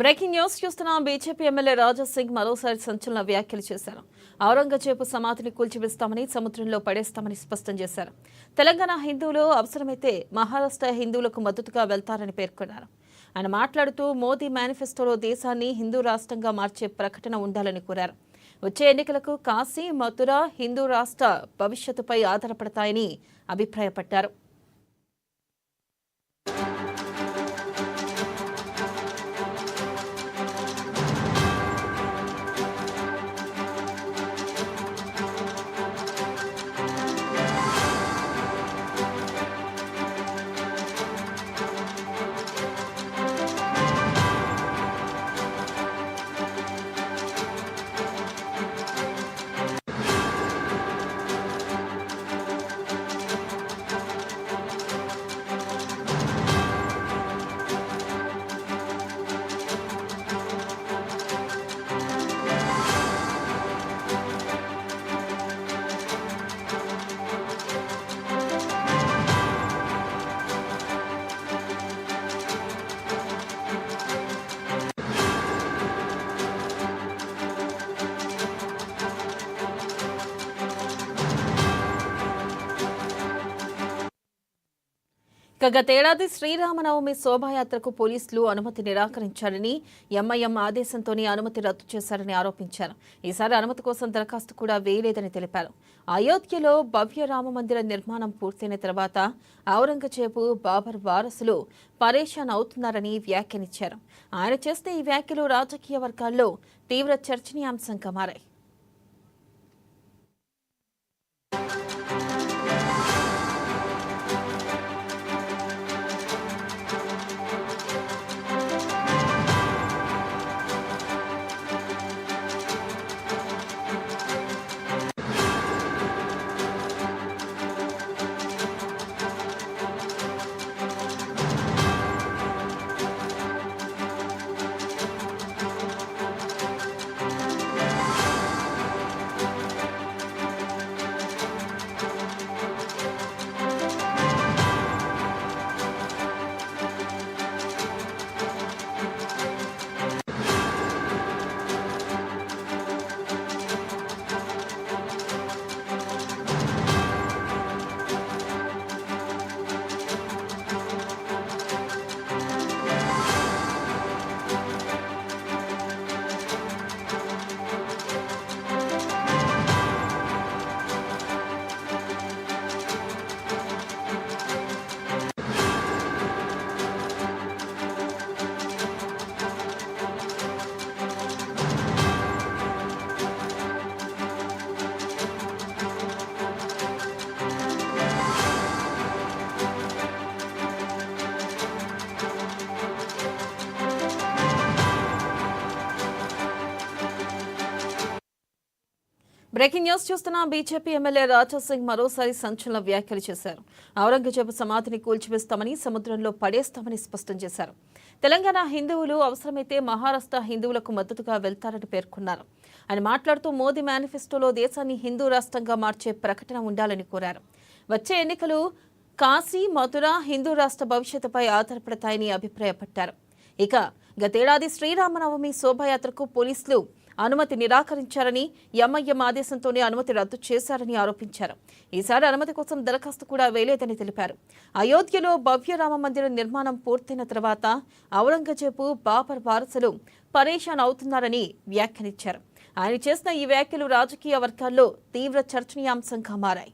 Breaking news చూస్తున్నాం. BJP MLA Raja Singh మరోసారి సంచలన వ్యాఖ్యలు చేశారు. ఔరంగజేబు సమాధిని కూల్చివేస్తామని, సముద్రంలో పడేస్తామని స్పష్టం చేశారు. తెలంగాణ హిందువులు అవసరమైతే మహారాష్ట్ర హిందువులకు మద్దతుగా వెళ్తారని పేర్కొన్నారు. ఆయన మాట్లాడుతూ మోదీ మేనిఫెస్టోలో దేశాన్ని హిందూ రాష్ట్రంగా మార్చే ప్రకటన ఉండాలని కోరారు. వచ్చే ఎన్నికలకు కాశీ, మథుర హిందూ రాష్ట్ర భవిష్యత్తుపై ఆధారపడతాయని అభిప్రాయపడ్డారు. గతేడాది శ్రీరామనవమి శోభాయాత్రకు పోలీసులు అనుమతి నిరాకరించారని, ఎంఐఎం ఆదేశంతోనే అనుమతి రద్దు చేశారని ఆరోపించారు. ఈసారి అనుమతి కోసం దరఖాస్తు కూడా వేయలేదని తెలిపారు. అయోధ్యలో భవ్య రామమందిర నిర్మాణం పూర్తయిన తర్వాత ఔరంగజేబు, బాబర్ వారసులు పరేషాన్ అవుతున్నారని వ్యాఖ్యానించారు. ఆయన చేసిన ఈ వ్యాఖ్యలు రాజకీయ వర్గాల్లో తీవ్ర చర్చనీయాంశంగా మారాయి. బ్రేకింగ్ న్యూస్ చూస్తున్న బీజేపీ ఎమ్మెల్యే రాజా సింగ్ మరోసారి సంచలన వ్యాఖ్యలు చేశారు. ఔరంగజేబు సమాధిని కూల్చివేస్తామని, సముద్రంలో పడేస్తామని స్పష్టం చేశారు. తెలంగాణ హిందువులు అవసరమైతే మహారాష్ట్ర హిందువులకు మద్దతుగా వెళ్తారని పేర్కొన్నారు. ఆయన మాట్లాడుతూ మోదీ మేనిఫెస్టోలో దేశాన్ని హిందూ రాష్ట్రంగా మార్చే ప్రకటన ఉండాలని కోరారు. వచ్చే ఎన్నికలు కాశీ, మథుర హిందూ రాష్ట్ర భవిష్యత్తుపై ఆధారపడతాయని అభిప్రాయపడ్డారు. ఇక గతేడాది శ్రీరామనవమి శోభాయాత్రకు పోలీసులు అనుమతి నిరాకరించారని, ఎంఐఎం ఆదేశంతోనే అనుమతి రద్దు చేశారని ఆరోపించారు. ఈసారి అనుమతి కోసం దరఖాస్తు కూడా వేయలేదని తెలిపారు. అయోధ్యలో భవ్య రామమందిర నిర్మాణం పూర్తయిన తర్వాత ఔరంగజేబు, బాబర్ వారసులు పరేషాన్ అవుతున్నారని వ్యాఖ్యానించారు. ఆయన చేసిన ఈ వ్యాఖ్యలు రాజకీయ వర్గాల్లో తీవ్ర చర్చనీయాంశంగా మారాయి.